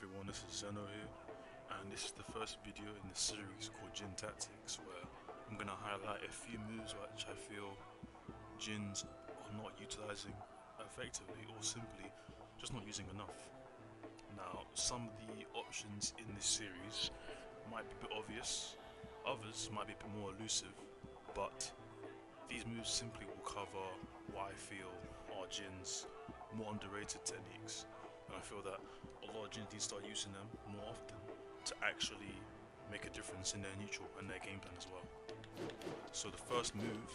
everyone, this is Zeno here, and this is the first video in the series called Jin Tactics, where I'm going to highlight a few moves which I feel Jins are not utilizing effectively, or simply just not using enough. Now, some of the options in this series might be a bit obvious, others might be a bit more elusive, but these moves simply will cover what I feel are Jin's more underrated techniques. And I feel that a lot of Jins need to start using them more often to actually make a difference in their neutral and their game plan as well. So the first move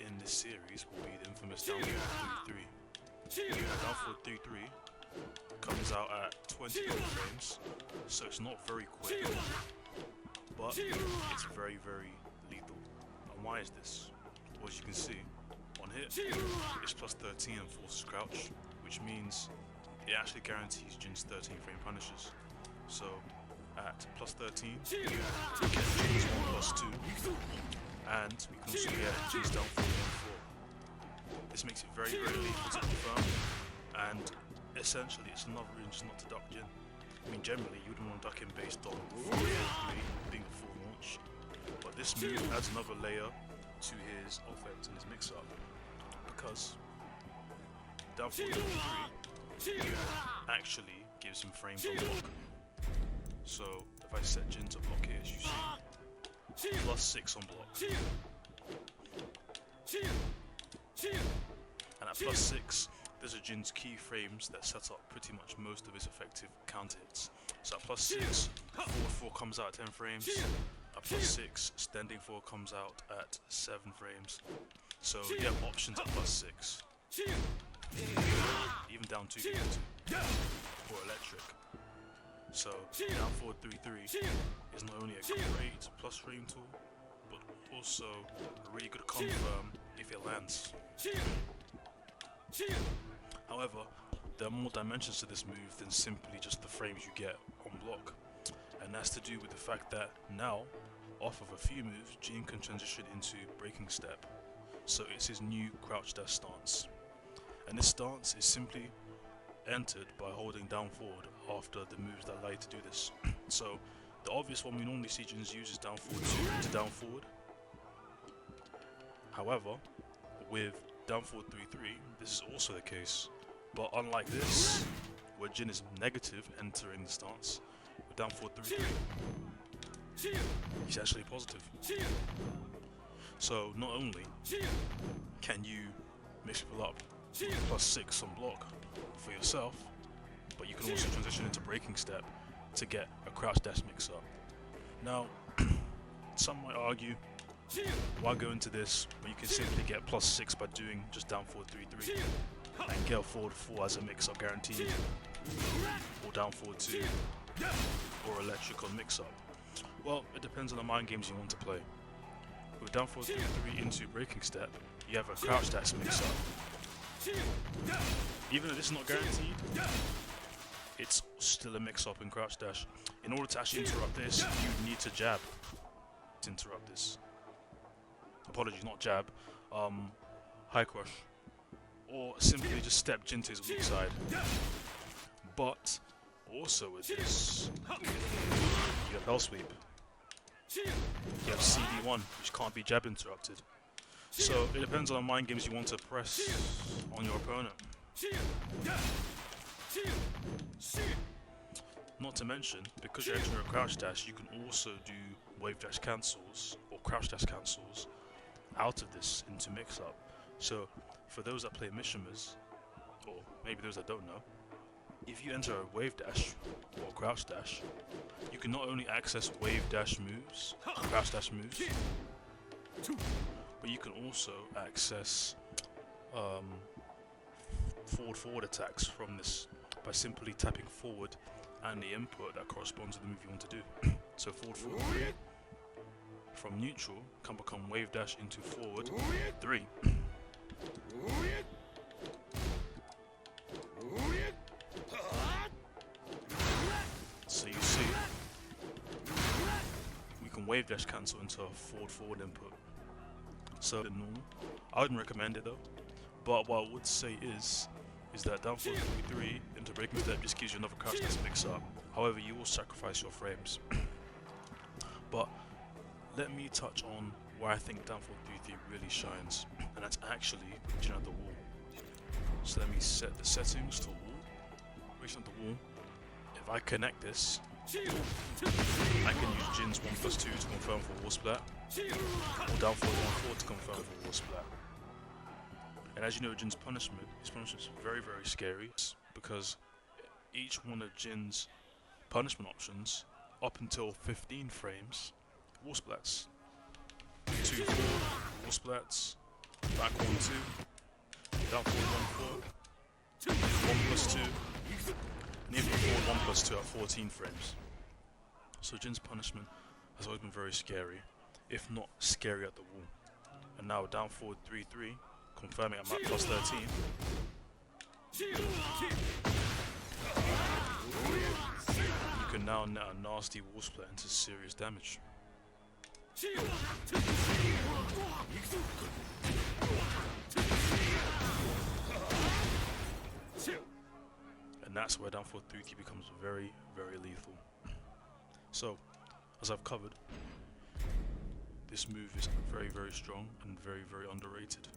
in this series will be the infamous down forward 3-3. Down forward 3-3 comes out at 20 frames, so it's not very quick, but it's very, very lethal. And why is this? Well, as you can see, on hit, it's plus 13 and forces crouch, which means it actually guarantees Jin's 13 frame punishes. So at plus 13, we get Jin's 1+2, and we can also get Jin's down 4-1-4. This makes it very, very lethal to confirm, and essentially it's another reason not to duck Jin. I mean, generally you wouldn't want to duck him based on 4-3 being the full launch, but this move adds another layer to his offense and his mix-up, because down 4-3 actually gives him frames on block. So if I set Jin to block here, as you see, plus 6 on block, and at plus 6 these are Jin's key frames that set up pretty much most of his effective counter hits. So at plus 6, forward 4 comes out at 10 frames, at plus 6, standing 4 comes out at 7 frames. So you have options at plus 6. Even down 2 or electric. So down forward 3-3 is not only a great plus frame tool, but also a really good confirm if it lands. However, there are more dimensions to this move than simply just the frames you get on block, and that's to do with the fact that now, off of a few moves, Jin can transition into breaking step. So it's his new crouch dash stance, and this stance is simply entered by holding down forward after the moves that allow you to do this. So the obvious one we normally see Jins use is down forward 2 to down forward. However, with down forward 3-3, this is also the case, but unlike this, where Jin is negative entering the stance, with down forward 3-3, he's actually positive. So not only can you mix people up plus 6 on block for yourself, but you can also transition into breaking step to get a crouch dash mix up. Now, some might argue, why go into this when you can simply get plus 6 by doing just down forward 3-3 and get a forward 4 as a mix up guaranteed, or down forward 2 or electric on mix up? Well, it depends on the mind games you want to play. With down forward 3-3 into breaking step, you have a crouch dash mix up. Even though this is not guaranteed, it's still a mix up in crouch dash. In order to actually interrupt this, you need to jab to interrupt this. Apologies, not jab, high crush, or simply just step Jin to his weak side. But also with this, you have L sweep, you have CD1, which can't be jab interrupted. So it depends on the mind games you want to press on your opponent. Not to mention, because you're entering a crouch dash, you can also do wave dash cancels or crouch dash cancels out of this into mix up. So for those that play Mishimas, or maybe those that don't know, if you enter a wave dash or crouch dash, you can not only access wave dash moves, crouch dash moves, but you can also access forward attacks from this by simply tapping forward and the input that corresponds to the move you want to do. So forward 3 from neutral can become wave dash into forward 3. So you see, we can wave dash cancel into a forward input. So normal. I wouldn't recommend it though, but what I would say is that down forward 3-3 into breaking step just gives you another crouch dash mix up, However, you will sacrifice your frames. But let me touch on where I think down forward 3-3 really shines, and that's actually reaching at the wall. So let me set the settings to wall, reaching at the wall. If I connect this, I can use Jin's 1+2 to confirm for wall splat, or down forward 1-4 to confirm for wall splat. And as you know, Jin's punishment, his punishment is very, very scary, because each one of Jin's punishment options, up until 15 frames, wall splats. 2-4, wall splats, back 1-2, down forward 1-4, 1+2, and even forward 1+2 at 14 frames. So Jin's punishment has always been very scary, if not scary at the wall. And now down forward 3-3, confirming I'm at +13. You can now net a nasty wall split into serious damage. And that's where down forward 3-3 becomes very, very lethal. So, as I've covered, this move is very, very strong and very, very underrated.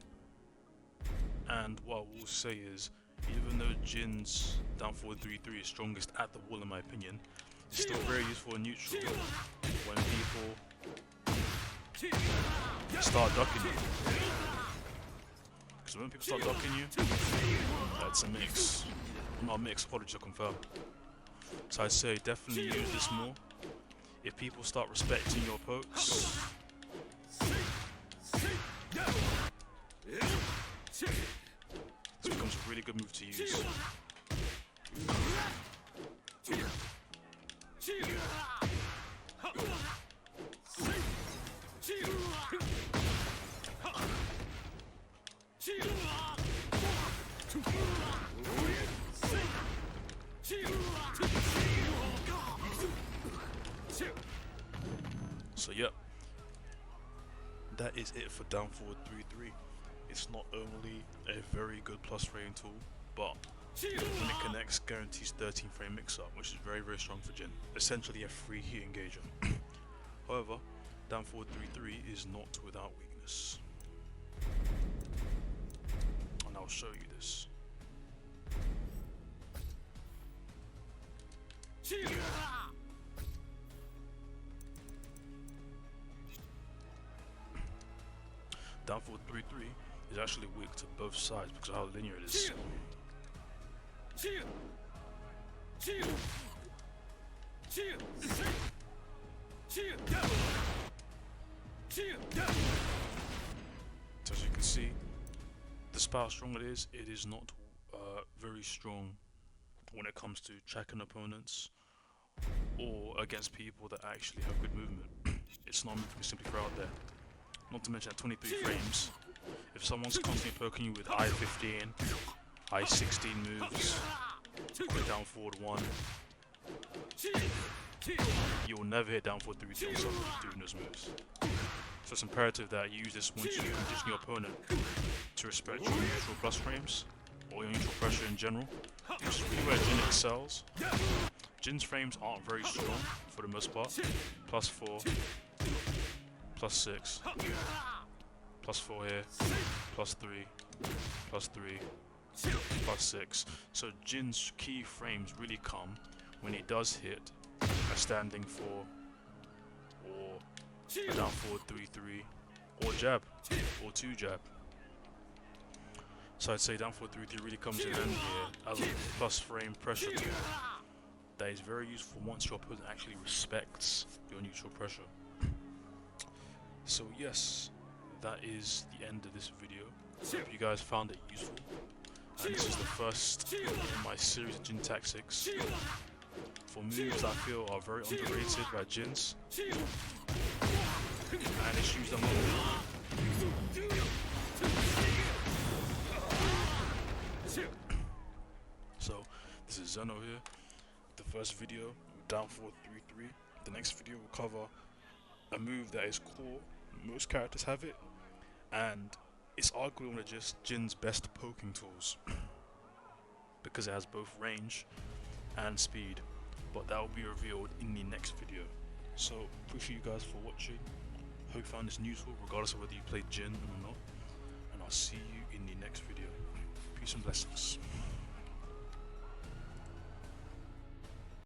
And what I will say is, even though Jin's down forward 3-3 is strongest at the wall in my opinion, it's still very useful in neutral when people start ducking you. Because when people start ducking you, that's a mix. Not a mix, apologies to confirm. So I'd say definitely use this more. If people start respecting your pokes, this becomes a really good move to use. So yep, that is it for down forward 3-3. It's not only a very good plus frame tool, but when it connects, guarantees 13 frame mix up, which is very, very strong for Jin. Essentially a free heat engager. However, down forward 3-3 is not without weakness. And I'll show you this. Down forward 3-3 is actually weak to both sides because of how linear it is. So as you can see, despite how strong it is not very strong when it comes to tracking opponents or against people that actually have good movement. It's not a move you can simply throw out there. Not to mention at 23 frames, if someone's constantly poking you with I-15, I-16 moves, quick down forward 1, you will never hit down forward 3-3 on someone doing those moves. So it's imperative that you use this once you condition your opponent to respect your neutral plus frames, or your neutral pressure in general, which is really where Jin excels. Jin's frames aren't very strong for the most part. +4, +6, +4 here, +3, +3, +6. So Jin's key frames really come when he does hit a standing 4 or a down forward 3-3 or jab or 2 jab. So I'd say down forward 3-3 really comes in handy here as a plus frame pressure tool that is very useful once your opponent actually respects your neutral pressure. So yes, that is the end of this video. I hope you guys found it useful. And this is the first in my series of Jin Tactics for moves I feel are very underrated by Jins. And it's used among So this is Zeno here. The first video, down forward 3-3. The next video will cover a move that is core. Most characters have it, and it's arguably one of just Jin's best poking tools because it has both range and speed. but that will be revealed in the next video. So appreciate you guys for watching. Hope you found this useful regardless of whether you played Jin or not, and I'll see you in the next video. Peace and blessings.